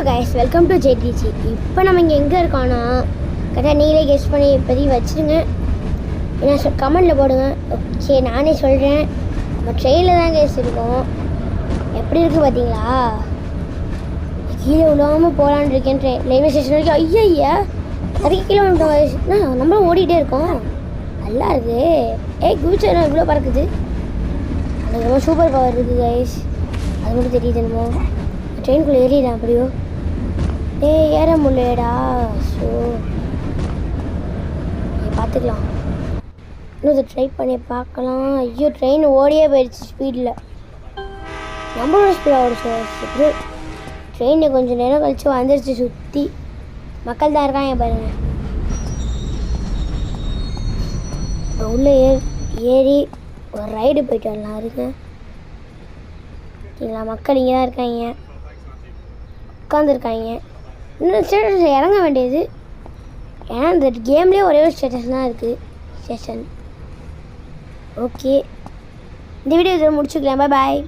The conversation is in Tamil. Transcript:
Guys, welcome to JDG. இப்போ நம்ம இங்கே எங்கே இருக்கோன்னா, கரெக்டாக நீங்களே கெஸ் பண்ணி இப்போதைக்கு வச்சுருங்க. ஏன்னா கமெண்டில் போடுங்க. ஓகே, நானே சொல்கிறேன். நம்ம ட்ரெயினில் தான் கேஸ் இருக்கோம். எப்படி இருக்குது பார்த்தீங்களா? கீழே விழாமல் போகலான்னு இருக்கேன். ரயில்வே ஸ்டேஷன் வரைக்கும். ஐயா 30 கிலோமீட்டர் நம்மளும் ஓடிக்கிட்டே இருக்கோம். நல்லா இருக்குது. ஃபியூச்சர் இவ்வளோ பறக்குது. எனக்கு ரொம்ப சூப்பர் பவர் இருக்குது கைஸ். அது மட்டும் தெரியுது. என்னமோ ட்ரெயின்குள்ளே ஏறிடா அப்படியோ. ஏற முடியலடா. ஸோ பார்த்துக்கலாம். இன்னும் இதை ட்ரை பண்ணி பார்க்கலாம். ஐயோ, ட்ரெயின் ஓடியே போயிடுச்சு ஸ்பீடில். நம்மளோட ஸ்பீடாக ஓடிச்சு. ட்ரெயினை கொஞ்சம் நேரம் கழிச்சு வந்துடுச்சு. சுற்றி மக்கள் தான் இருக்காங்க பாருங்கள். உள்ளே ஏறி ஒரு ரைடு போயிட்டு வரலாம். இருங்க ஓகேங்களா? மக்கள் இங்கே தான் இருக்காங்க, உட்காந்துருக்காங்க. இன்னும் ஸ்டேட்டஸ் இறங்க வேண்டியது. ஏன்னா இந்த கேம்லேயே ஒரே ஒரு ஸ்டேட்டஸ் தான் இருக்குது, ஸ்டேஷன். ஓகே, இந்த வீடியோ இதில் முடிச்சுக்கலாம். பாய்.